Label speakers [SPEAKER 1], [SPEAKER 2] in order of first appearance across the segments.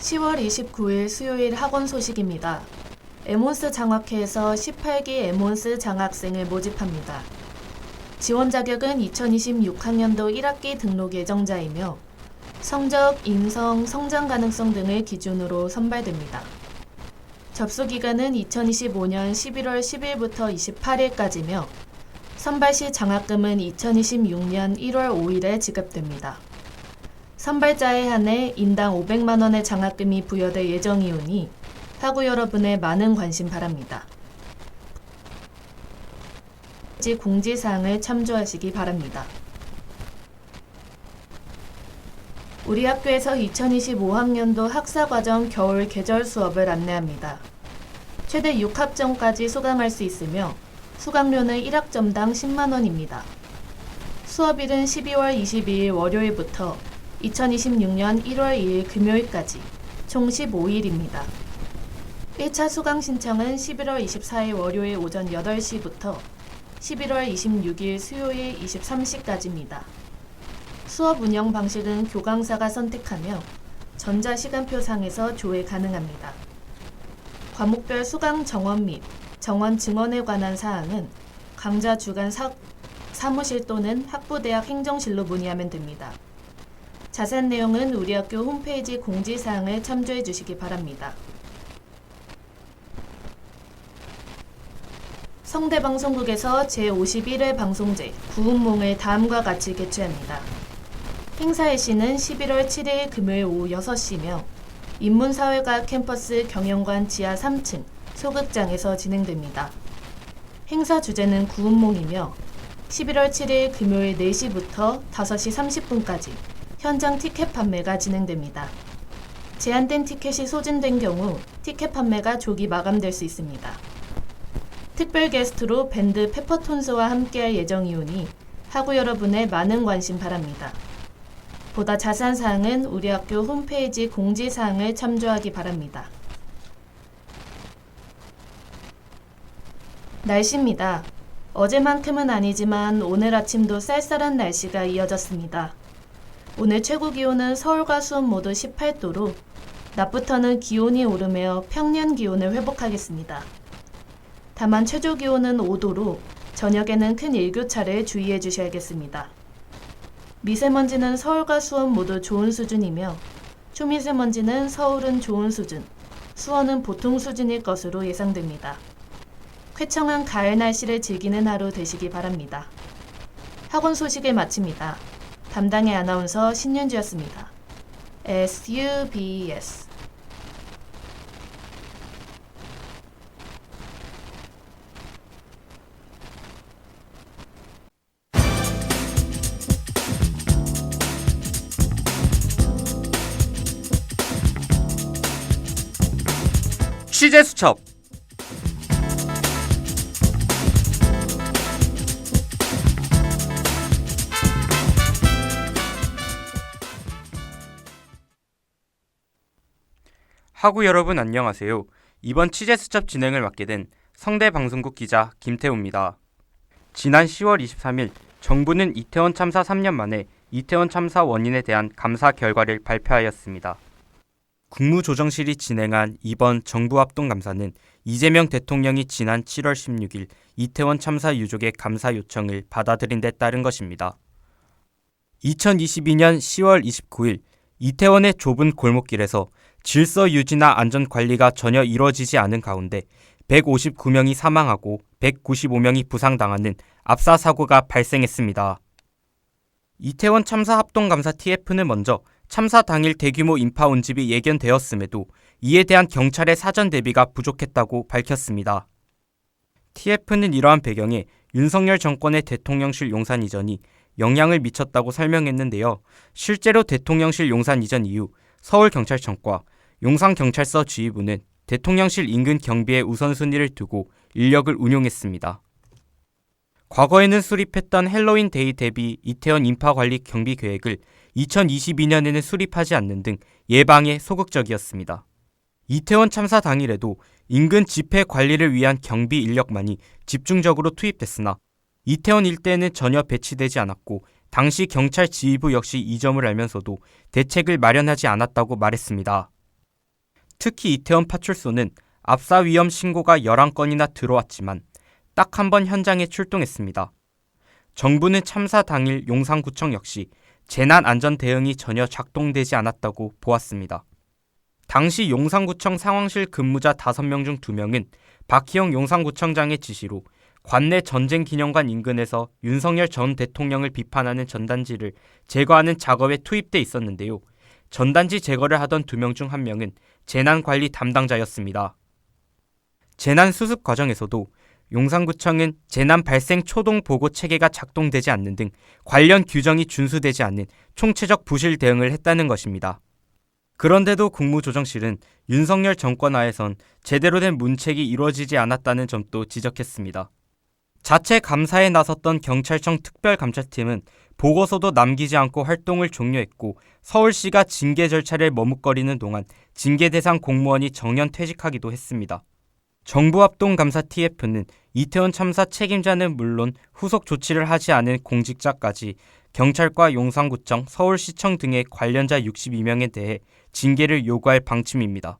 [SPEAKER 1] 10월 29일 수요일 학원 소식입니다. 에몬스 장학회에서 18기 에몬스 장학생을 모집합니다. 지원 자격은 2026학년도 1학기 등록 예정자이며 성적, 인성, 성장 가능성 등을 기준으로 선발됩니다. 접수 기간은 2025년 11월 10일부터 28일까지며 선발 시 장학금은 2026년 1월 5일에 지급됩니다. 선발자에 한해 인당 500만 원의 장학금이 부여될 예정이오니 학우 여러분의 많은 관심 바랍니다. 공지사항을 참조하시기 바랍니다. 우리 학교에서 2025학년도 학사과정 겨울 계절 수업을 안내합니다. 최대 6학점까지 수강할 수 있으며 수강료는 1학점당 10만 원입니다. 수업일은 12월 22일 월요일부터 2026년 1월 2일 금요일까지 총 15일입니다. 1차 수강 신청은 11월 24일 월요일 오전 8시부터 11월 26일 수요일 23시까지입니다. 수업 운영 방식은 교강사가 선택하며 전자시간표상에서 조회 가능합니다. 과목별 수강 정원 및 정원 증원에 관한 사항은 강좌 주간 사무실 또는 학부대학 행정실로 문의하면 됩니다. 자세한 내용은 우리 학교 홈페이지 공지사항을 참조해 주시기 바랍니다. 성대방송국에서 제51회 방송제 구운몽을 다음과 같이 개최합니다. 행사 일시는 11월 7일 금요일 오후 6시며 인문사회과학 캠퍼스 경영관 지하 3층 소극장에서 진행됩니다. 행사 주제는 구운몽이며 11월 7일 금요일 4시부터 5시 30분까지 현장 티켓 판매가 진행됩니다. 제한된 티켓이 소진된 경우 티켓 판매가 조기 마감될 수 있습니다. 특별 게스트로 밴드 페퍼톤스와 함께할 예정이오니 학우 여러분의 많은 관심 바랍니다. 보다 자세한 사항은 우리 학교 홈페이지 공지사항을 참조하기 바랍니다. 날씨입니다. 어제만큼은 아니지만 오늘 아침도 쌀쌀한 날씨가 이어졌습니다. 오늘 최고 기온은 서울과 수원 모두 18도로 낮부터는 기온이 오르며 평년 기온을 회복하겠습니다. 다만 최저 기온은 5도로 저녁에는 큰 일교차를 주의해 주셔야겠습니다. 미세먼지는 서울과 수원 모두 좋은 수준이며 초미세먼지는 서울은 좋은 수준, 수원은 보통 수준일 것으로 예상됩니다. 쾌청한 가을 날씨를 즐기는 하루 되시기 바랍니다. 학원 소식을 마칩니다. 담당의 아나운서 신윤주였습니다. SUBS
[SPEAKER 2] 취재 수첩. 학우 여러분 안녕하세요. 이번 취재 수첩 진행을 맡게 된 성대방송국 기자 김태우입니다. 지난 10월 23일 정부는 이태원 참사 3년 만에 이태원 참사 원인에 대한 감사 결과를 발표하였습니다. 국무조정실이 진행한 이번 정부 합동감사는 이재명 대통령이 지난 7월 16일 이태원 참사 유족의 감사 요청을 받아들인 데 따른 것입니다. 2022년 10월 29일 이태원의 좁은 골목길에서 질서 유지나 안전 관리가 전혀 이루어지지 않은 가운데 159명이 사망하고 195명이 부상당하는 압사 사고가 발생했습니다. 이태원 참사 합동감사 TF는 먼저 참사 당일 대규모 인파 운집이 예견되었음에도 이에 대한 경찰의 사전 대비가 부족했다고 밝혔습니다. TF는 이러한 배경에 윤석열 정권의 대통령실 용산 이전이 영향을 미쳤다고 설명했는데요. 실제로 대통령실 용산 이전 이후 서울경찰청과 용산경찰서 지휘부는 대통령실 인근 경비에 우선순위를 두고 인력을 운용했습니다. 과거에는 수립했던 헬로윈 데이 대비 이태원 인파관리 경비 계획을 2022년에는 수립하지 않는 등 예방에 소극적이었습니다. 이태원 참사 당일에도 인근 집회 관리를 위한 경비 인력만이 집중적으로 투입됐으나 이태원 일대에는 전혀 배치되지 않았고 당시 경찰 지휘부 역시 이 점을 알면서도 대책을 마련하지 않았다고 말했습니다. 특히 이태원 파출소는 압사 위험 신고가 11건이나 들어왔지만 딱 한 번 현장에 출동했습니다. 정부는 참사 당일 용산구청 역시 재난안전 대응이 전혀 작동되지 않았다고 보았습니다. 당시 용산구청 상황실 근무자 5명 중 2명은 박희영 용산구청장의 지시로 관내 전쟁기념관 인근에서 윤석열 전 대통령을 비판하는 전단지를 제거하는 작업에 투입돼 있었는데요. 전단지 제거를 하던 2명 중 1명은 재난관리 담당자였습니다. 재난 수습 과정에서도 용산구청은 재난 발생 초동 보고 체계가 작동되지 않는 등 관련 규정이 준수되지 않는 총체적 부실 대응을 했다는 것입니다. 그런데도 국무조정실은 윤석열 정권 하에선 제대로 된 문책이 이루어지지 않았다는 점도 지적했습니다. 자체 감사에 나섰던 경찰청 특별감찰팀은 보고서도 남기지 않고 활동을 종료했고 서울시가 징계 절차를 머뭇거리는 동안 징계 대상 공무원이 정년 퇴직하기도 했습니다. 정부합동감사 TF는 이태원 참사 책임자는 물론 후속 조치를 하지 않은 공직자까지 경찰과 용산구청, 서울시청 등의 관련자 62명에 대해 징계를 요구할 방침입니다.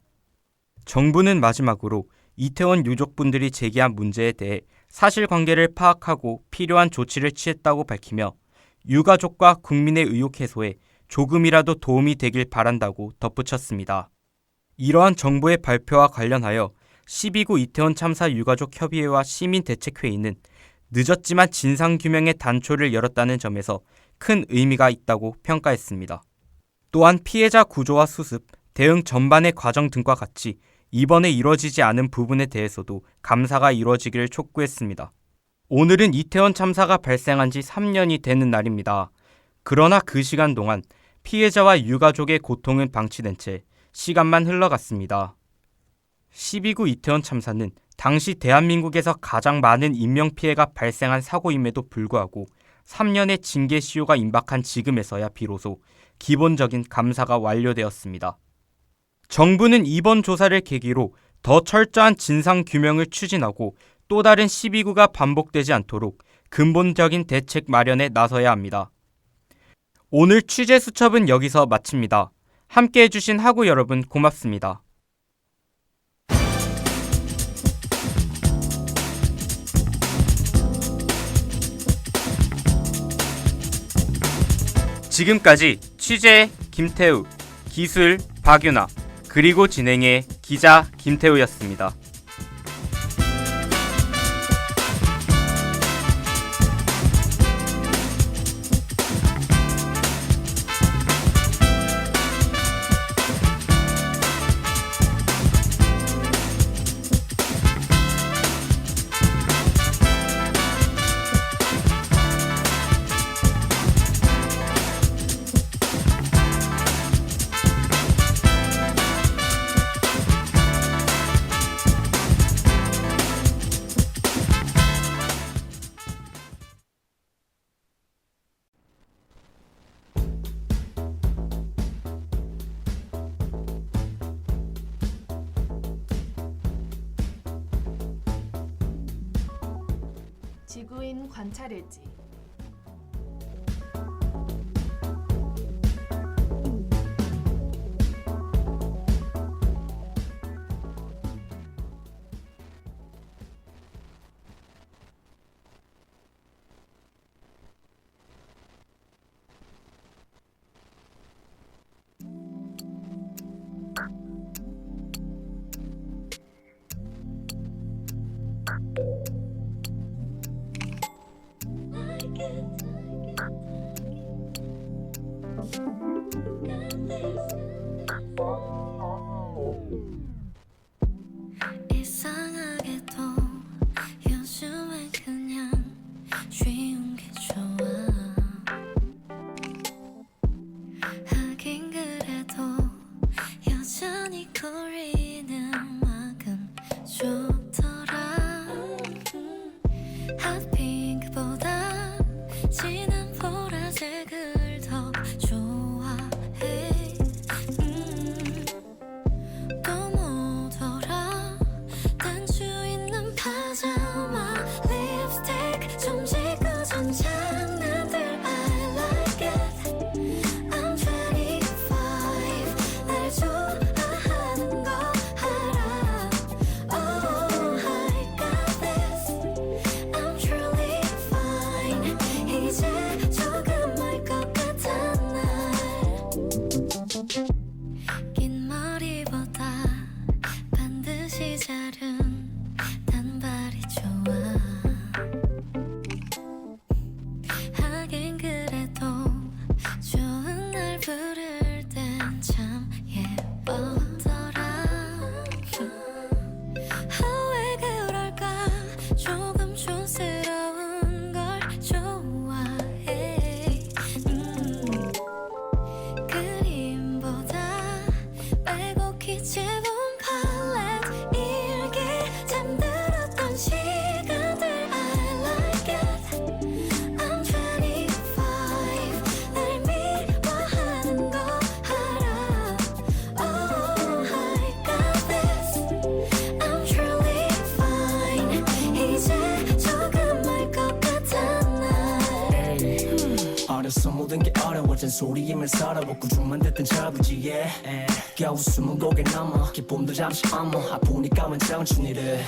[SPEAKER 2] 정부는 마지막으로 이태원 유족분들이 제기한 문제에 대해 사실관계를 파악하고 필요한 조치를 취했다고 밝히며 유가족과 국민의 의혹 해소에 조금이라도 도움이 되길 바란다고 덧붙였습니다. 이러한 정부의 발표와 관련하여 12구 이태원 참사 유가족 협의회와 시민대책회의는 늦었지만 진상규명의 단초를 열었다는 점에서 큰 의미가 있다고 평가했습니다. 또한 피해자 구조와 수습, 대응 전반의 과정 등과 같이 이번에 이뤄지지 않은 부분에 대해서도 감사가 이루어지기를 촉구했습니다. 오늘은 이태원 참사가 발생한 지 3년이 되는 날입니다. 그러나 그 시간 동안 피해자와 유가족의 고통은 방치된 채 시간만 흘러갔습니다. 12구 이태원 참사는 당시 대한민국에서 가장 많은 인명피해가 발생한 사고임에도 불구하고 3년의 징계 시효가 임박한 지금에서야 비로소 기본적인 감사가 완료되었습니다. 정부는 이번 조사를 계기로 더 철저한 진상규명을 추진하고 또 다른 12구가 반복되지 않도록 근본적인 대책 마련에 나서야 합니다. 오늘 취재 수첩은 여기서 마칩니다. 함께 해주신 하구 여러분 고맙습니다. 지금까지 취재 김태우, 기술 박윤아, 그리고 진행의 기자 김태우였습니다.
[SPEAKER 1] 지구인 관찰일지.
[SPEAKER 3] 이상하게도 요즘엔 그냥 쉬운 게 좋아. 하긴 그래도 여전히 거리는 음악은 좋더라. 핫핑크보다 진한 보라색을 더 좋아해. 또 뭐더라, 단추 있는 파자마, 립스틱 좀 지고전 장난들 I like it. I'm 25, 날 좋아하는 거
[SPEAKER 4] 소리임을 서러워 꾸중만 듣던 저부지에 겨우 20곡에 넘어 기쁨도 잠시 어머 아프니까 원 청춘이를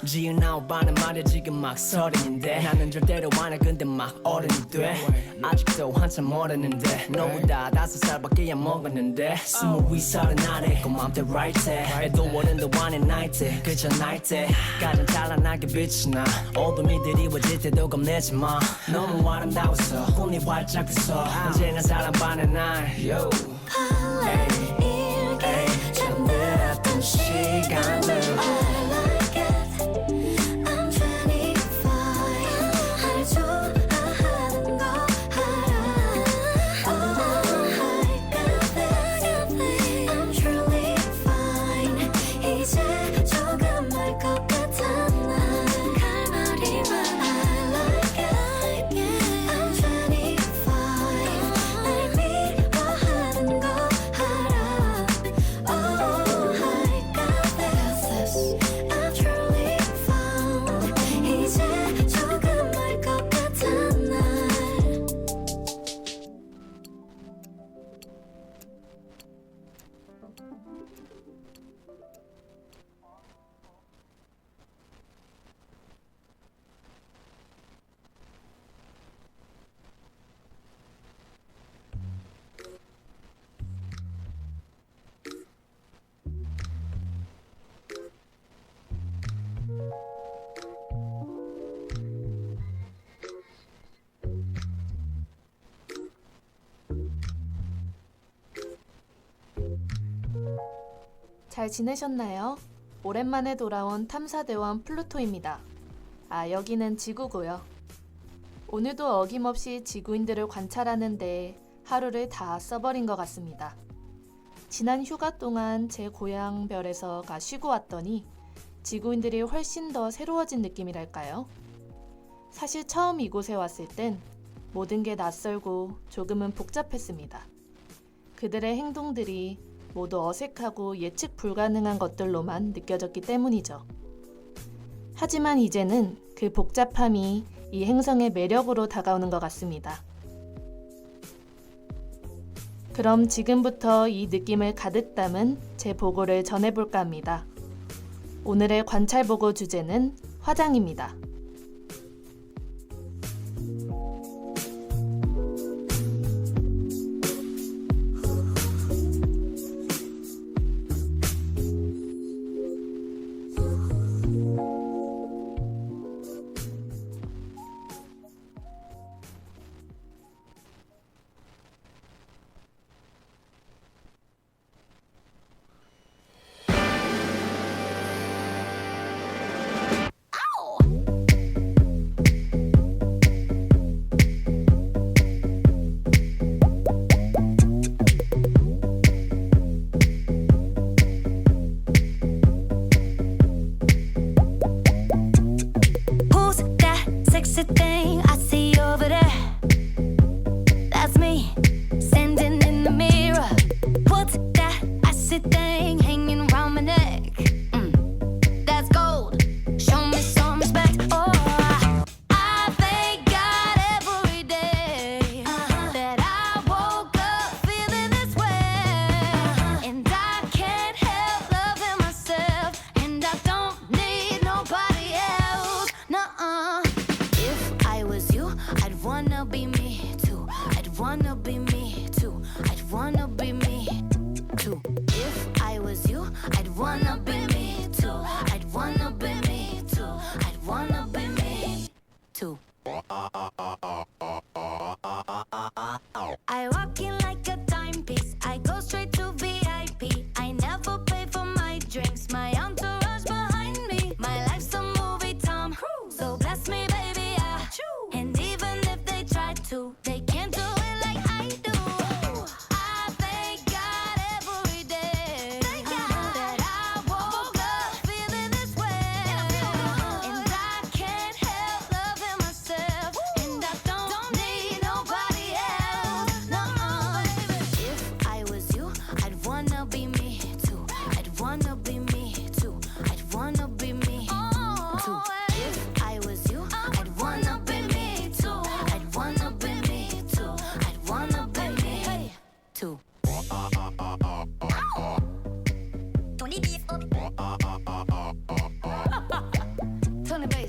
[SPEAKER 4] 지은 아홉반은 말야 지금 막 서른인데 나는 절대로 안해 근데 막 어른이 돼 아직도 한참 모르는데 너보다 5살밖에 안 먹었는데 20, 30 고맘때 right 때 애도 어른도 안해 night 때 그저 night 때 가장 찬란하게 빛이 나 어둠이 드리워질 때도 겁내지 마 너무 아름다워서 꿈이 활짝 웃어 언제나 사랑받는 날 yo.
[SPEAKER 3] 일게 잠들었던 시간들 I like it I'm 25 날 좋아하는 거 알아 Oh I got it I'm truly fine 이제 조금 알 것 같아 난 칼말이만 I like it I'm 25 날 미워하는 거 알아 Oh I got this I'm truly found 이제 조금 알 것 같아 날
[SPEAKER 1] 잘 지내셨나요? 오랜만에 돌아온 탐사대원 플루토입니다. 아, 여기는 지구고요. 오늘도 어김없이 지구인들을 관찰하는데 하루를 다 써버린 것 같습니다. 지난 휴가 동안 제 고향 별에서가 쉬고 왔더니 지구인들이 훨씬 더 새로워진 느낌이랄까요? 사실 처음 이곳에 왔을 땐 모든 게 낯설고 조금은 복잡했습니다. 그들의 행동들이 모두 어색하고 예측 불가능한 것들로만 느껴졌기 때문이죠. 하지만 이제는 그 복잡함이 이 행성의 매력으로 다가오는 것 같습니다. 그럼 지금부터 이 느낌을 가득 담은 제 보고를 전해볼까 합니다. 오늘의 관찰 보고 주제는 화장입니다.
[SPEAKER 3] Who's that sexy thing I see over there? That's me, standing in the mirror. What's that icy thing hanging around my neck? That's gold. Show me some respect. Oh, I thank God every day that I woke up feeling this way, and I can't help loving myself, and I don't need nobody else. Nuh-uh. If I was you, I'd wanna be me too. I'd wanna be me too. I'd wanna be me too. If I was you, I'd wanna be me too. I'd wanna be me too. I'd wanna be me too. I walk in like a timepiece. I go straight to VIP. I never pay for my drinks. My entourage behind me. My life's a movie, Tom Cruise. So bless me, baby, and even if they try to, they can't do it like I do. I thank God every day that I woke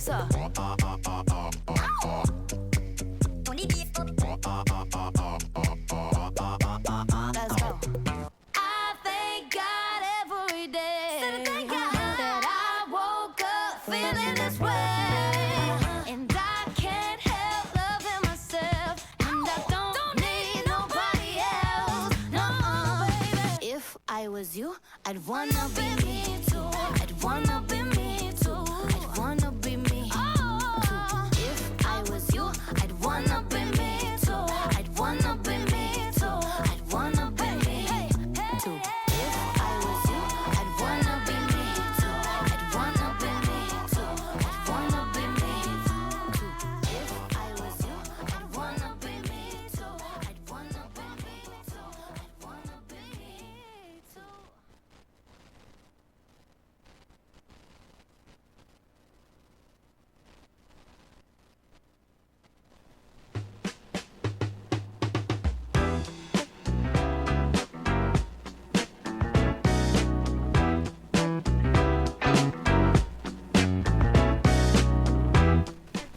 [SPEAKER 3] So. Let's go. I thank God every day that I woke up feeling this way, and I can't help loving myself, and I don't need nobody else. No, baby. If I was you, I'd wanna be me too. I'd wanna be me too. I'd wanna be me too. If I was you, I'd wanna be me too. I'd wanna be me too. I'd wanna be me too. If I was you, I'd wanna be me too. I'd wanna be me too. I'd wanna be me too. If I was you, I'd wanna be me too. I'd wanna be me too. I'd wanna be me too.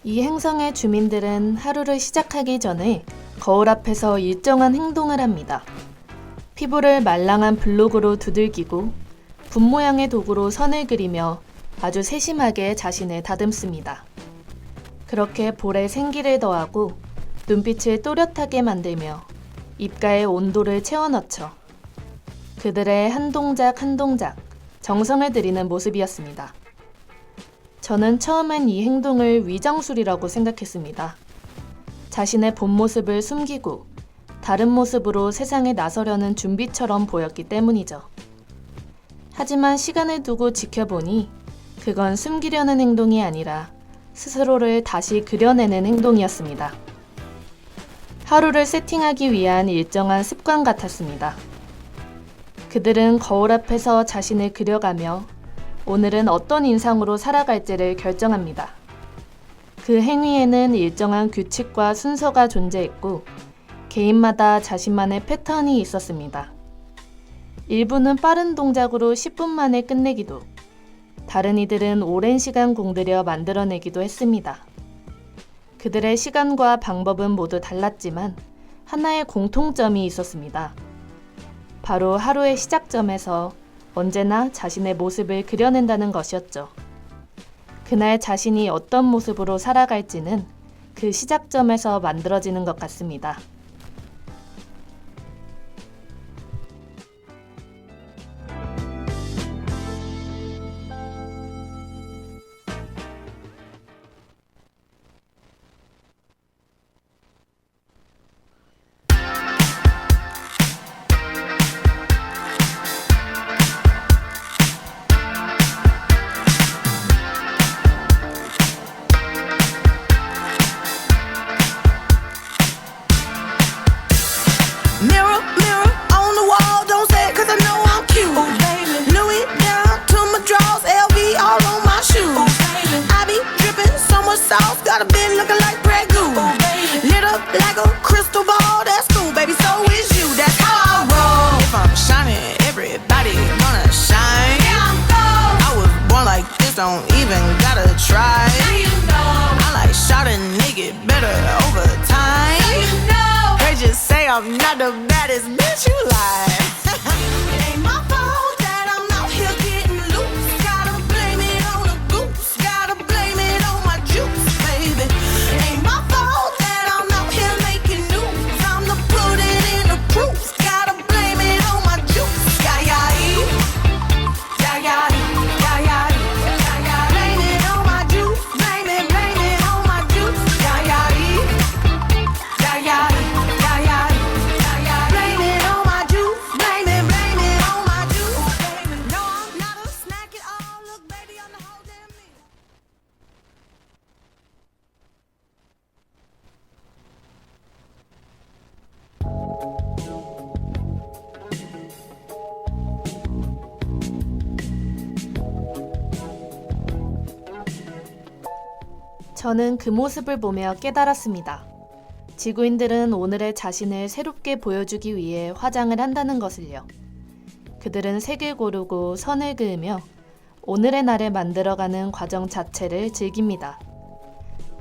[SPEAKER 1] 이 행성의 주민들은 하루를 시작하기 전에 거울 앞에서 일정한 행동을 합니다. 피부를 말랑한 블록으로 두들기고 분 모양의 도구로 선을 그리며 아주 세심하게 자신을 다듬습니다. 그렇게 볼에 생기를 더하고 눈빛을 또렷하게 만들며 입가에 온도를 채워넣죠. 그들의 한 동작 한 동작 정성을 들이는 모습이었습니다. 저는 처음엔 이 행동을 위장술이라고 생각했습니다. 자신의 본 모습을 숨기고 다른 모습으로 세상에 나서려는 준비처럼 보였기 때문이죠. 하지만 시간을 두고 지켜보니 그건 숨기려는 행동이 아니라 스스로를 다시 그려내는 행동이었습니다. 하루를 세팅하기 위한 일정한 습관 같았습니다. 그들은 거울 앞에서 자신을 그려가며 오늘은 어떤 인상으로 살아갈지를 결정합니다. 그 행위에는 일정한 규칙과 순서가 존재했고 개인마다 자신만의 패턴이 있었습니다. 일부는 빠른 동작으로 10분 만에 끝내기도, 다른 이들은 오랜 시간 공들여 만들어내기도 했습니다. 그들의 시간과 방법은 모두 달랐지만 하나의 공통점이 있었습니다. 바로 하루의 시작점에서 언제나 자신의 모습을 그려낸다는 것이었죠. 그날 자신이 어떤 모습으로 살아갈지는 그 시작점에서 만들어지는 것 같습니다.
[SPEAKER 5] Mirror, mirror on the wall, don't say it 'cause I know I'm cute. Oh, baby. Louis down to my drawers, LV all on my shoes. Oh, baby. I be dripping so much sauce, got a bit looking like Grey Goose. Oh, baby. Lit up like a crystal ball, that's cool, baby, so is you, that's how I roll. If I'm shining, everybody gonna shine. Yeah, I'm gold. I was born like this, don't even gotta try. Now you know. I like shot a nigga better over time. Now you know. They just say I'm not the baddest bitch, you lie. It ain't my fault that I'm out here getting loose. Gotta blame it on the goose. Gotta blame it on my juice, baby. It ain't my fault that I'm out here making news. I'm the put it in the proof. Gotta blame it on my juice. Yeah, yeah, yeah, yeah, yeah, yeah, yeah. Blame it on my juice. Blame it on my juice. Yeah, yeah, yeah, yeah. Blame it on my juice. Blame it on my juice. Baby, no, I'm not a snack at all. Look, baby, I'm the whole damn meal.
[SPEAKER 1] 저는 그 모습을 보며 깨달았습니다. 지구인들은 오늘의 자신을 새롭게 보여주기 위해 화장을 한다는 것을요. 그들은 색을 고르고 선을 그으며 오늘의 나를 만들어가는 과정 자체를 즐깁니다.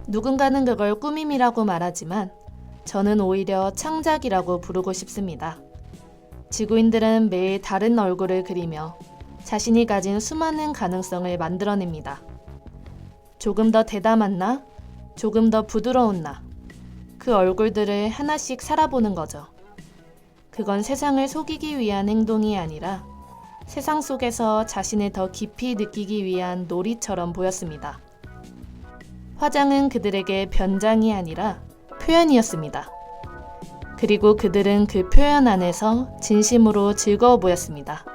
[SPEAKER 1] 누군가는 그걸 꾸밈이라고 말하지만 저는 오히려 창작이라고 부르고 싶습니다. 지구인들은 매일 다른 얼굴을 그리며 자신이 가진 수많은 가능성을 만들어냅니다. 조금 더 대담한 나, 조금 더 부드러운 나, 그 얼굴들을 하나씩 살아보는 거죠. 그건 세상을 속이기 위한 행동이 아니라 세상 속에서 자신을 더 깊이 느끼기 위한 놀이처럼 보였습니다. 화장은 그들에게 변장이 아니라 표현이었습니다. 그리고 그들은 그 표현 안에서 진심으로 즐거워 보였습니다.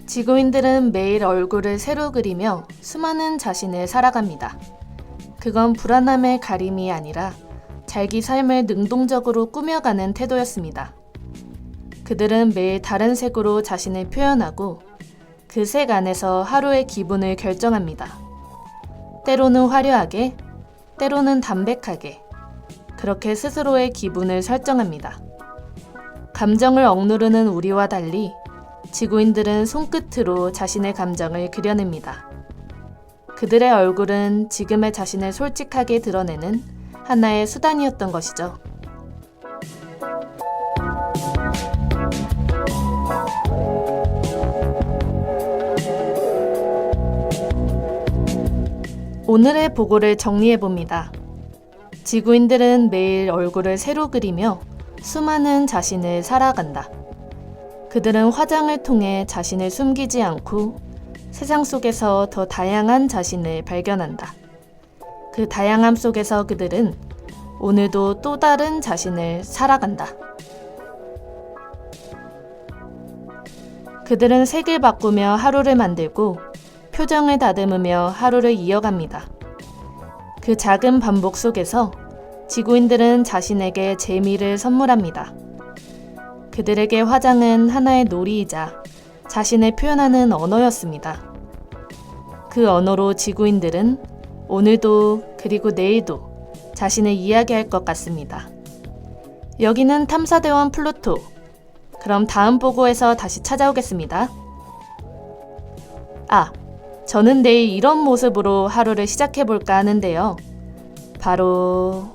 [SPEAKER 1] 지구인들은 매일 얼굴을 새로 그리며 수많은 자신을 살아갑니다. 그건 불안함의 가림이 아니라 자기 삶을 능동적으로 꾸며가는 태도였습니다. 그들은 매일 다른 색으로 자신을 표현하고 그 색 안에서 하루의 기분을 결정합니다. 때로는 화려하게, 때로는 담백하게, 그렇게 스스로의 기분을 설정합니다. 감정을 억누르는 우리와 달리 지구인들은 손끝으로 자신의 감정을 그려냅니다. 그들의 얼굴은 지금의 자신을 솔직하게 드러내는 하나의 수단이었던 것이죠. 오늘의 보고를 정리해봅니다. 지구인들은 매일 얼굴을 새로 그리며 수많은 자신을 살아간다. 그들은 화장을 통해 자신을 숨기지 않고 세상 속에서 더 다양한 자신을 발견한다. 그 다양함 속에서 그들은 오늘도 또 다른 자신을 살아간다. 그들은 색을 바꾸며 하루를 만들고 표정을 다듬으며 하루를 이어갑니다. 그 작은 반복 속에서 지구인들은 자신에게 재미를 선물합니다. 그들에게 화장은 하나의 놀이이자 자신을 표현하는 언어였습니다. 그 언어로 지구인들은 오늘도 그리고 내일도 자신을 이야기할 것 같습니다. 여기는 탐사대원 플루토. 그럼 다음 보고에서 다시 찾아오겠습니다. 저는 내일 이런 모습으로 하루를 시작해볼까 하는데요. 바로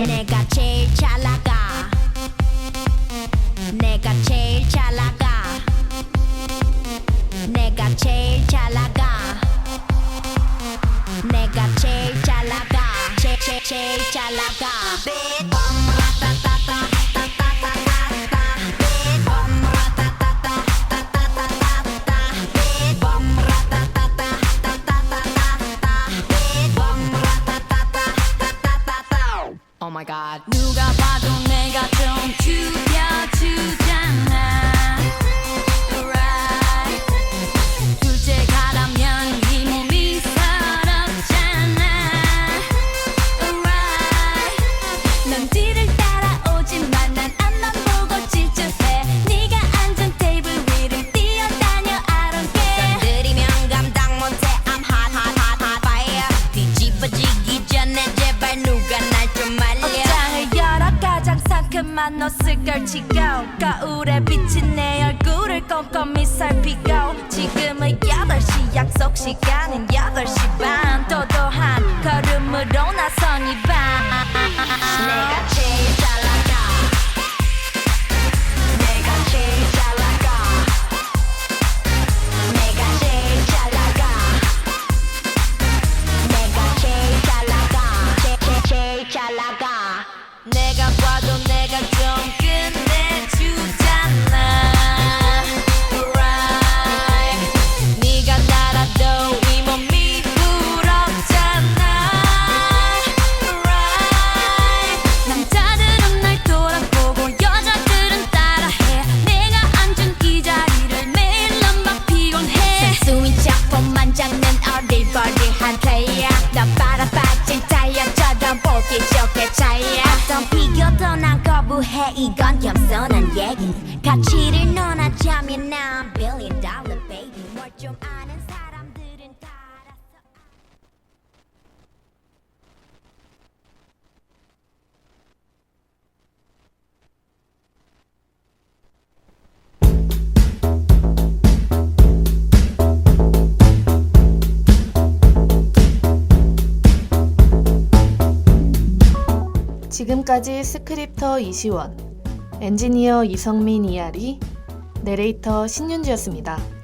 [SPEAKER 3] 내가 제일 잘 나가 내가 제일 잘 나가 내가 제일 잘 나가 내가 제일 잘 나가 제일 잘 나가
[SPEAKER 5] Oh my god.
[SPEAKER 3] 누가 봐도 내가 좀 죽여주잖아 Right 둘째 가라면 이 몸이 서럽잖아 Right 넌 뒤를 따라오지만 난 앞만 보고 질주해 네가 앉은 테이블 위를 뛰어다녀 I don't care 건드리면 감당 못해 I'm hot hot hot hot fire 뒤집어지기 전에 제발 누가 날 좀 말려 옷장을 열어 가장 상큼한 옷을 걸치고 거울에 비친 내 얼굴을 꼼꼼히 살피고 지금은 8시 약속 시간은 8시 반 도도한 걸음으로 나선 이 밤 내가 제일 잘 나가 내가 제일 잘 나가 내가 제일 잘 나가 내가 제일 잘 나가 제일 잘 나가 내가 봐도 내가 좀 끝내주잖아 Right 네가 날아도 이 몸이 부럽잖아 너무해 이건 겸손한 얘기 가치를 논하자면 난 billion dollar baby 뭘 좀 아는 사람들은 다 알았어
[SPEAKER 1] 지금까지 스크립터 이시원, 엔지니어 이성민 이하리, 내레이터 신윤주였습니다.